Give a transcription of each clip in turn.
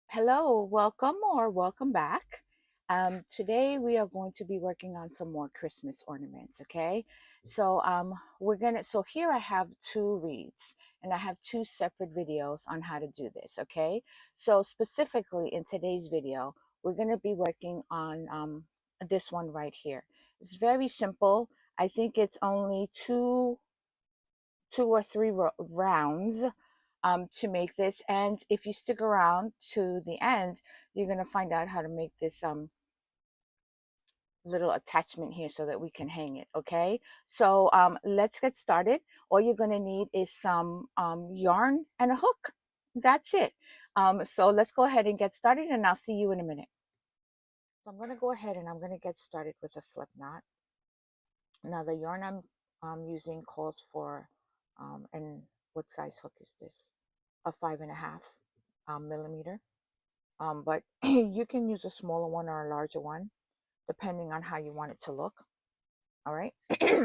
Hello, welcome or welcome back. Today we are going to be working on some more Christmas ornaments, okay? So here I have two reads and I have two separate videos on how to do this, okay? So specifically in today's video, we're going to be working on this one right here. It's very simple. I think it's only two or three rounds to make this. And if you stick around to the end, you're going to find out how to make this little attachment here so that we can hang it. Okay, so let's get started. All you're going to need is some yarn and a hook. That's it. So let's go ahead and get started, and I'll see you in a minute. So I'm going to go ahead and I'm going to get started with a slip knot. Now the yarn I'm using calls for, and what size hook is this? A 5.5 millimeter. But you can use a smaller one or a larger one, depending on how you want it to look. All right.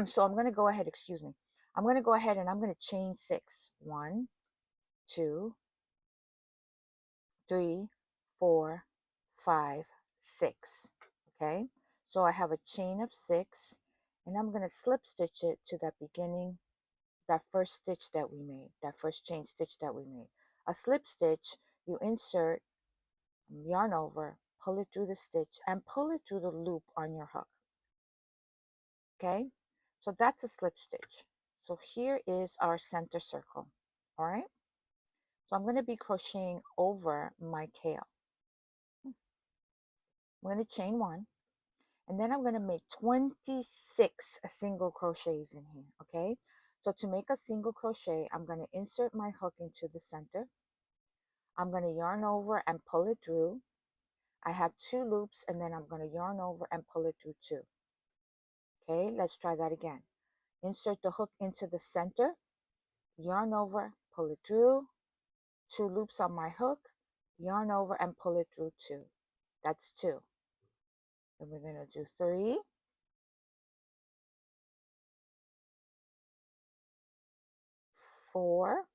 So I'm going to go ahead, excuse me. I'm going to go ahead and I'm going to chain 6. 1, 2, 3, 4, 5, 6. Okay. So I have a chain of 6 and I'm going to slip stitch it to that beginning, that first stitch that we made, that first chain stitch that we made. A slip stitch, you insert, yarn over, pull it through the stitch, and pull it through the loop on your hook. Okay, so that's a slip stitch. So here is our center circle. All right, so I'm going to be crocheting over my tail. I'm going to chain 1, and then I'm going to make 26 single crochets in here. Okay, so to make a single crochet, I'm going to insert my hook into the center. I'm going to yarn over and pull it through. I have 2 loops, and then I'm going to yarn over and pull it through 2. Okay, let's try that again. Insert the hook into the center, yarn over, pull it through, 2 loops on my hook, yarn over and pull it through 2. That's 2. Then we're going to do 3, 4,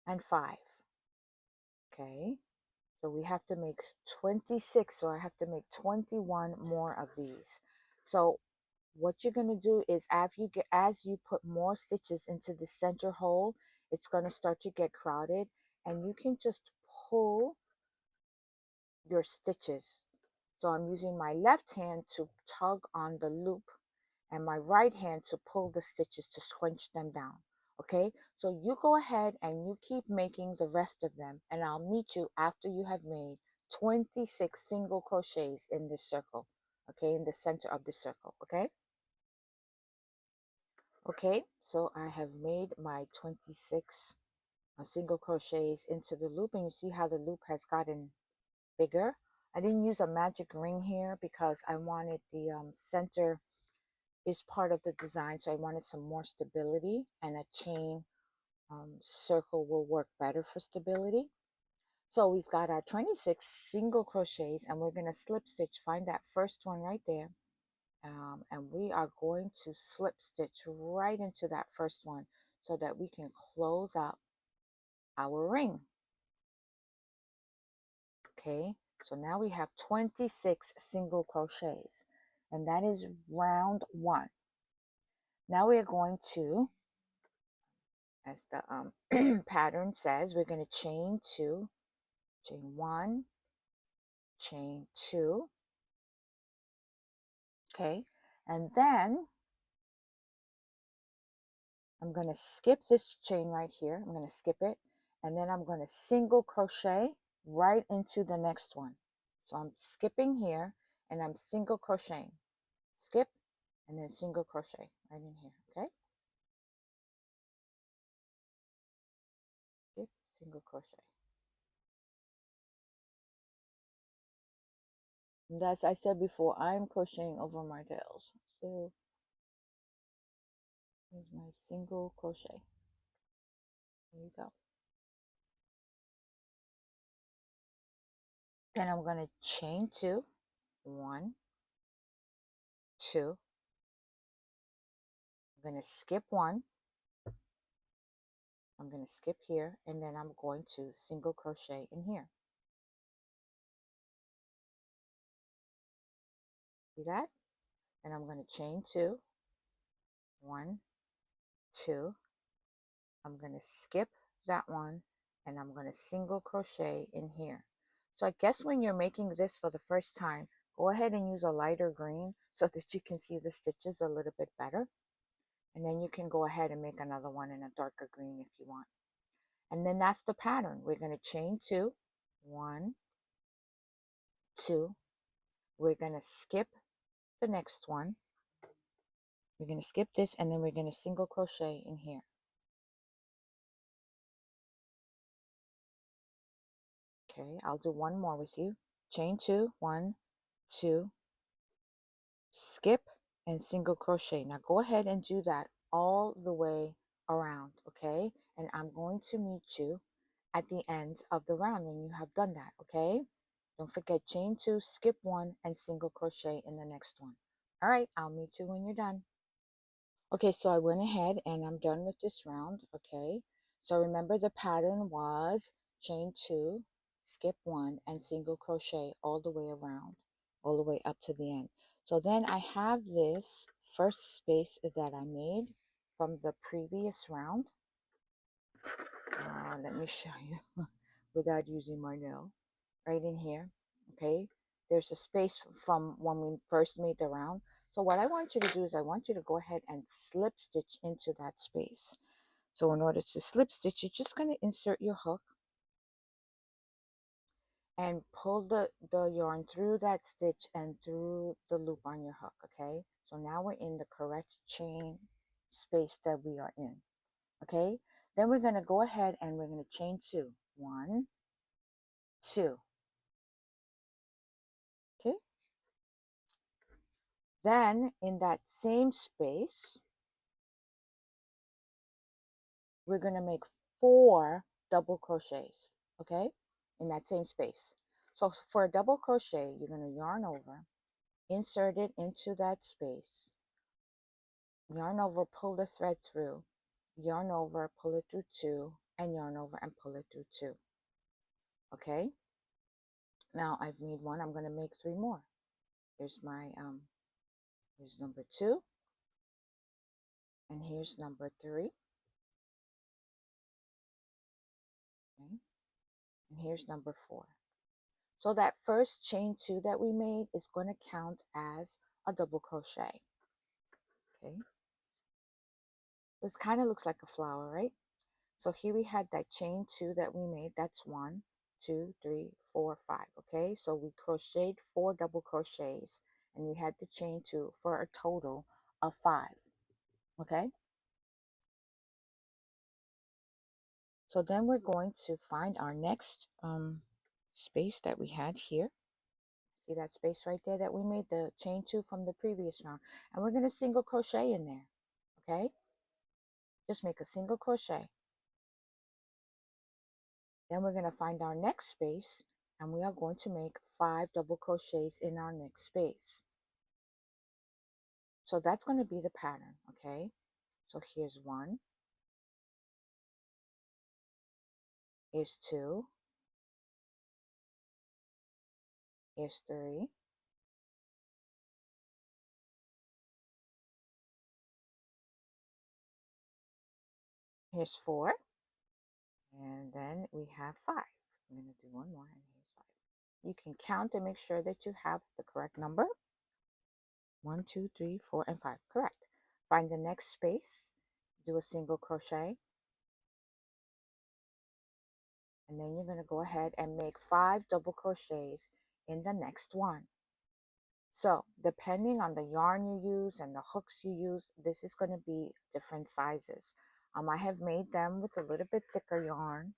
and 5. Okay, so we have to make 26, so I have to make 21 more of these. So what you're going to do is as you put more stitches into the center hole, it's going to start to get crowded, and you can just pull your stitches. So I'm using my left hand to tug on the loop and my right hand to pull the stitches to scrunch them down. Okay, so you go ahead and you keep making the rest of them, and I'll meet you after you have made 26 single crochets in this circle. Okay, in the center of the circle. Okay. Okay, so I have made my 26 single crochets into the loop, and you see how the loop has gotten bigger. I didn't use a magic ring here because I wanted the center is part of the design, so I wanted some more stability, and a chain circle will work better for stability. So we've got our 26 single crochets, and we're going to slip stitch, find that first one right there, and we are going to slip stitch right into that first one so that we can close up our ring. Okay, so now we have 26 single crochets, and that is round 1. Now we are going to, as the pattern says, we're going to chain 2, chain 1, chain 2. Okay, and then I'm going to skip this chain right here. I'm going to skip it, and then I'm going to single crochet right into the next one. So I'm skipping here, and I'm single crocheting. Skip, and then single crochet right in here. Okay, skip, single crochet. And as I said before, I'm crocheting over my tails. So here's my single crochet. There you go. Then I'm going to chain 2, 1, 2. I'm going to skip 1. I'm going to skip here, and then I'm going to single crochet in here. See that? And I'm going to chain 2, 1, 2. I'm going to skip that one, and I'm going to single crochet in here. So I guess when you're making this for the first time, go ahead and use a lighter green so that you can see the stitches a little bit better. And then you can go ahead and make another one in a darker green if you want. And then that's the pattern. We're going to chain 2, 1, 2. We're going to skip the next one. We're going to skip this, and then we're going to single crochet in here. Okay, I'll do one more with you. Chain 2, 1, 2, skip, and single crochet. Now go ahead and do that all the way around, okay? And I'm going to meet you at the end of the round when you have done that, okay? Don't forget, chain 2, skip 1, and single crochet in the next one. All right, I'll meet you when you're done. Okay, so I went ahead and I'm done with this round, okay? So remember, the pattern was chain 2, skip 1, and single crochet all the way around, all the way up to the end. So then I have this first space that I made from the previous round. Let me show you without using my nail. Right in here, okay? There's a space from when we first made the round. So what I want you to do is I want you to go ahead and slip stitch into that space. So in order to slip stitch, you're just going to insert your hook and pull the yarn through that stitch and through the loop on your hook, okay? So now we're in the correct chain space that we are in, okay? Then we're going to go ahead and we're going to chain 2. 1, 2. Okay? Then in that same space, we're going to make 4 double crochets, okay, in that same space. So for a double crochet, you're going to yarn over, insert it into that space, yarn over, pull the thread through, yarn over, pull it through 2, and yarn over and pull it through 2. Okay, now I've made 1. I'm going to make 3 more. Here's my here's number 2, and here's number 3. Okay, and here's number 4. So that first chain 2 that we made is going to count as a double crochet. Okay, this kind of looks like a flower, right? So here we had that chain 2 that we made. That's 1, 2, 3, 4, 5. Okay, so we crocheted 4 double crochets, and we had the chain 2 for a total of 5. Okay, so then we're going to find our next space that we had here. See that space right there that we made the chain 2 from the previous round, and we're going to single crochet in there. Okay, just make a single crochet. Then we're going to find our next space, and we are going to make 5 double crochets in our next space. So that's going to be the pattern, okay? So here's 1, here's 2, here's 3, here's 4, and then we have 5. I'm going to do one more, and here's 5. You can count and make sure that you have the correct number. 1, 2, 3, 4, and 5. Correct. Find the next space, do a single crochet, and then you're going to go ahead and make 5 double crochets in the next one. So depending on the yarn you use and the hooks you use, this is going to be different sizes. I have made them with a little bit thicker yarn.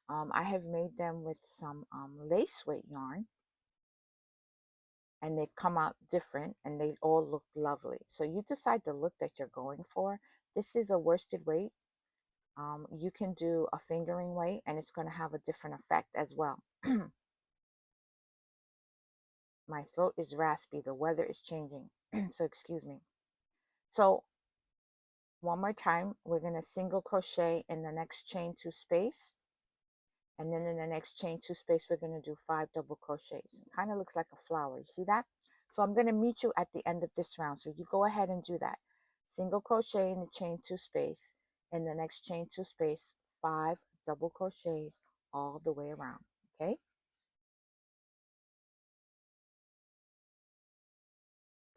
I have made them with some lace weight yarn, and they've come out different, and they all look lovely. So you decide the look that you're going for. This is a worsted weight. You can do a fingering weight, and it's going to have a different effect as well. My throat is raspy. The weather is changing, so excuse me. So one more time, we're going to single crochet in the next chain 2 space, and then in the next chain 2 space we're going to do 5 double crochets. It kind of looks like a flower, you see that? So I'm going to meet you at the end of this round, so you go ahead and do that. Single crochet in the chain 2 space, in the next chain 2 space, 5 double crochets all the way around.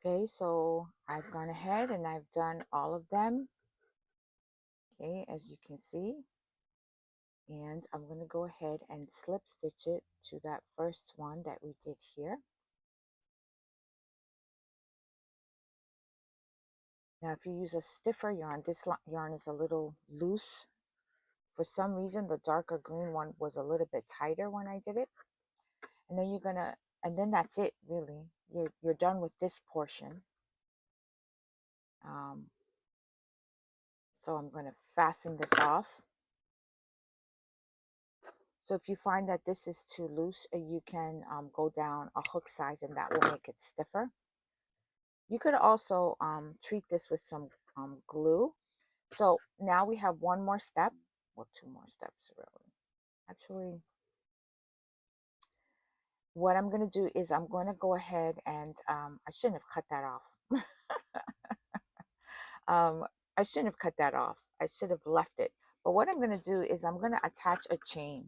Okay, so I've gone ahead and I've done all of them, okay, as you can see. And I'm going to go ahead and slip stitch it to that first one that we did here. Now if you use a stiffer yarn, this yarn is a little loose. For some reason the darker green one was a little bit tighter when I did it. And then you're gonna, and then that's it really. You're done with this portion. So I'm going to fasten this off. So if you find that this is too loose, you can go down a hook size and that will make it stiffer. You could also treat this with some glue. So now we have one more step. Well, 2 more steps really. Actually, what I'm going to do is I'm going to go ahead and I shouldn't have cut that off. I shouldn't have cut that off. I should have left it. But what I'm going to do is I'm going to attach a chain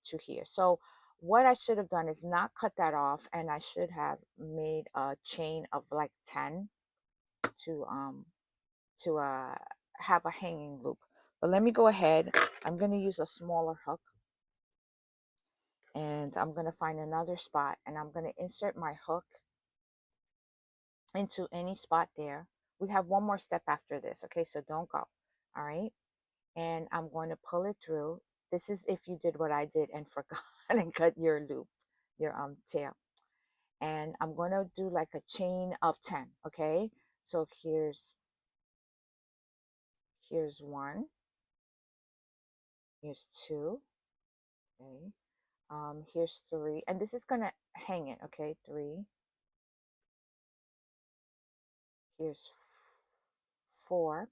to here. So what I should have done is not cut that off, and I should have made a chain of like 10 to have a hanging loop. But let me go ahead. I'm going to use a smaller hook, and I'm going to find another spot, and I'm going to insert my hook into any spot there. We have one more step after this, okay? So don't go. All right. And I'm going to pull it through. This is if you did what I did and forgot and cut your loop, your tail. And I'm going to do like a chain of 10, okay? So here's 1, here's 2, okay? Here's 3, and this is going to hang it, okay? 3, here's 4,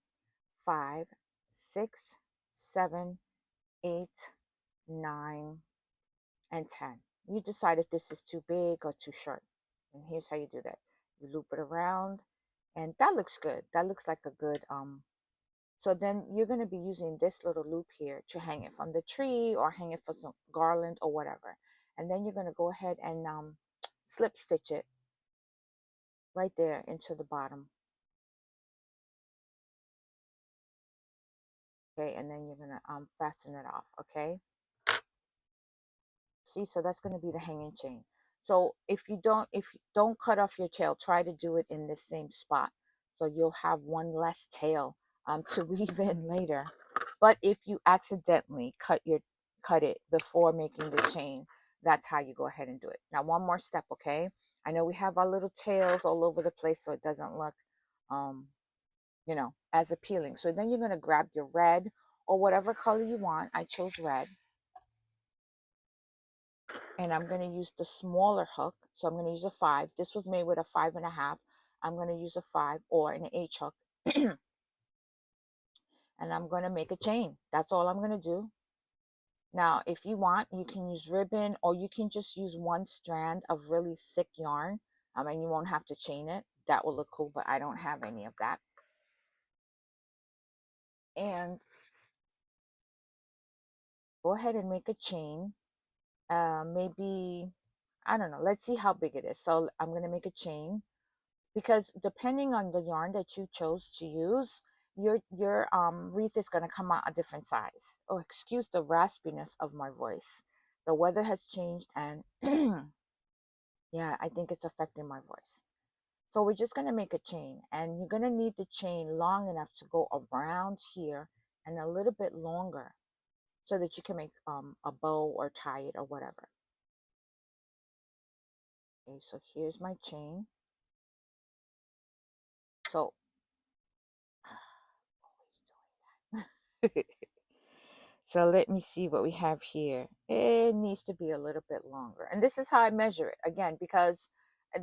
5, 6, 7, 8, 9, and 10. You decide if this is too big or too short. And here's how you do that. You loop it around, and that looks good. That looks like a good so then you're going to be using this little loop here to hang it from the tree or hang it for some garland or whatever. And then you're going to go ahead and slip stitch it right there into the bottom. Okay, and then you're going to fasten it off, okay? See, so that's going to be the hanging chain. So if you don't cut off your tail, try to do it in the same spot. So you'll have one less tail to weave in later. But if you accidentally cut it before making the chain, that's how you go ahead and do it. Now, one more step, okay? I know we have our little tails all over the place, so it doesn't look, as appealing. So then you're going to grab your red or whatever color you want. I chose red. And I'm going to use the smaller hook. So I'm going to use a 5. This was made with a 5.5. I'm going to use a 5 or an H hook. And I'm going to make a chain. That's all I'm going to do. Now, if you want, you can use ribbon, or you can just use one strand of really thick yarn. And you won't have to chain it. That will look cool, but I don't have any of that. And go ahead and make a chain. Maybe, I don't know. Let's see how big it is. So I'm going to make a chain, because depending on the yarn that you chose to use, your wreath is going to come out a different size. Oh, excuse the raspiness of my voice. The weather has changed, and yeah, I think it's affecting my voice. So we're just going to make a chain, and you're going to need the chain long enough to go around here and a little bit longer so that you can make a bow or tie it or whatever. Okay, so here's my chain. So always doing that. So let me see what we have here. It needs to be a little bit longer. And this is how I measure it. Again, because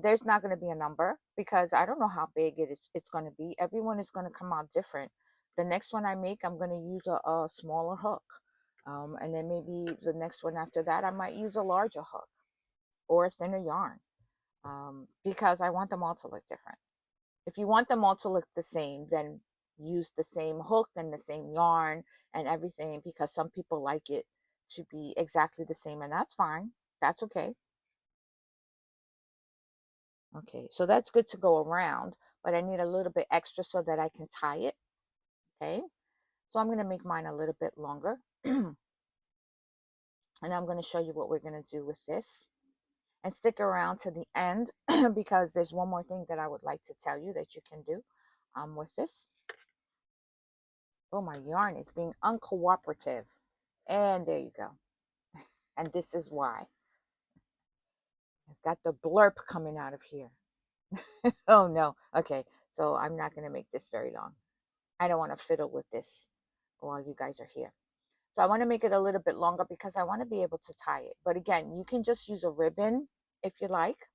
there's not going to be a number, because I don't know how big it's going to be. Everyone is going to come out different. The next one I make, I'm going to use a smaller hook. And then maybe the next one after that, I might use a larger hook or a thinner yarn, because I want them all to look different. If you want them all to look the same, then use the same hook and the same yarn and everything, because some people like it to be exactly the same, and that's fine. That's okay. Okay, so that's good to go around, but I need a little bit extra so that I can tie it. Okay, so I'm going to make mine a little bit longer. And I'm going to show you what we're going to do with this. And stick around to the end because there's one more thing that I would like to tell you that you can do with this. Oh, my yarn is being uncooperative. And there you go. And this is why. I've got the blurb coming out of here. Oh, no. Okay, so I'm not going to make this very long. I don't want to fiddle with this while you guys are here. So I want to make it a little bit longer because I want to be able to tie it. But again, you can just use a ribbon if you like.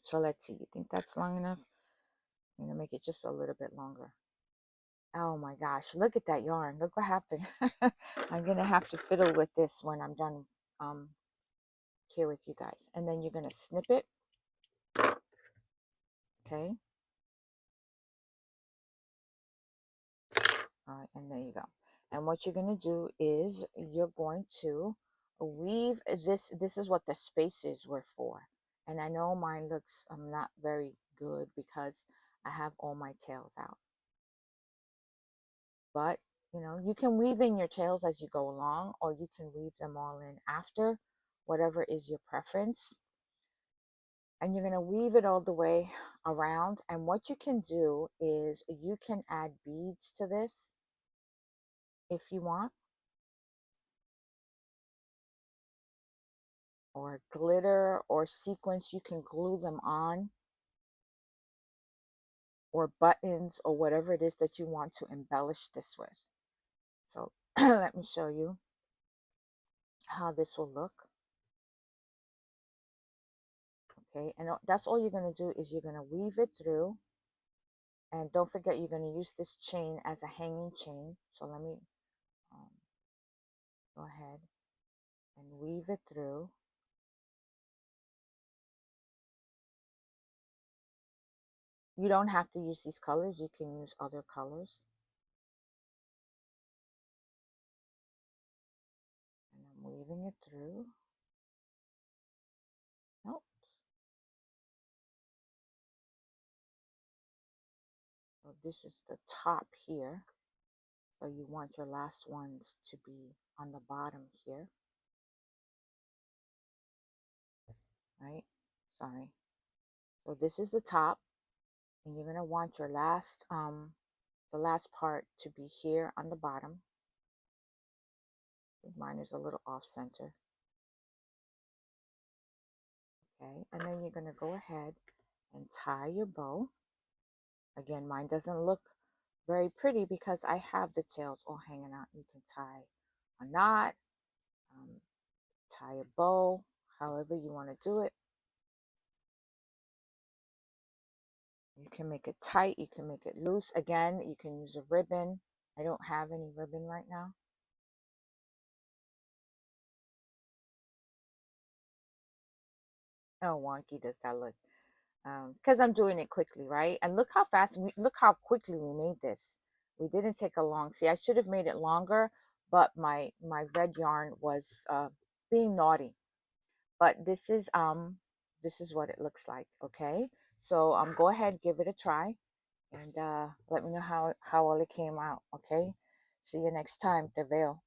So let's see. You think that's long enough? I'm going to make it just a little bit longer. Oh my gosh, look at that yarn. Look what happened. I'm going to have to fiddle with this when I'm done here with you guys. And then you're going to snip it. Okay. All right, and there you go. And what you're going to do is you're going to weave this. This is what the spaces were for. And I know mine looks not very good because I have all my tails out. But, you know, you can weave in your tails as you go along, or you can weave them all in after, whatever is your preference. And you're going to weave it all the way around. And what you can do is you can add beads to this if you want, or glitter or sequins. You can glue them on, or buttons, or whatever it is that you want to embellish this with. So let me show you how this will look. Okay, and that's all you're going to do is you're going to weave it through. And don't forget, you're going to use this chain as a hanging chain. So let me go ahead and weave it through. You don't have to use these colors. You can use other colors. And I'm weaving it through. Nope. So this is the top here. So you want your last ones to be on the bottom here. Right? Sorry. So this is the top. And you're going to want your last, the last part to be here on the bottom. Mine is a little off center. Okay, and then you're going to go ahead and tie your bow. Again, mine doesn't look very pretty because I have the tails all hanging out. You can tie a knot, tie a bow, however you want to do it. You can make it tight, you can make it loose. Again, you can use a ribbon. I don't have any ribbon right now. Oh, wonky does that look? Because I'm doing it quickly, right? And look how fast, look how quickly we made this. We didn't take a long, see, I should have made it longer, but my red yarn was being naughty. But this is what it looks like. Okay, so go ahead, give it a try, and let me know how all it came out. Okay, see you next time. The veil.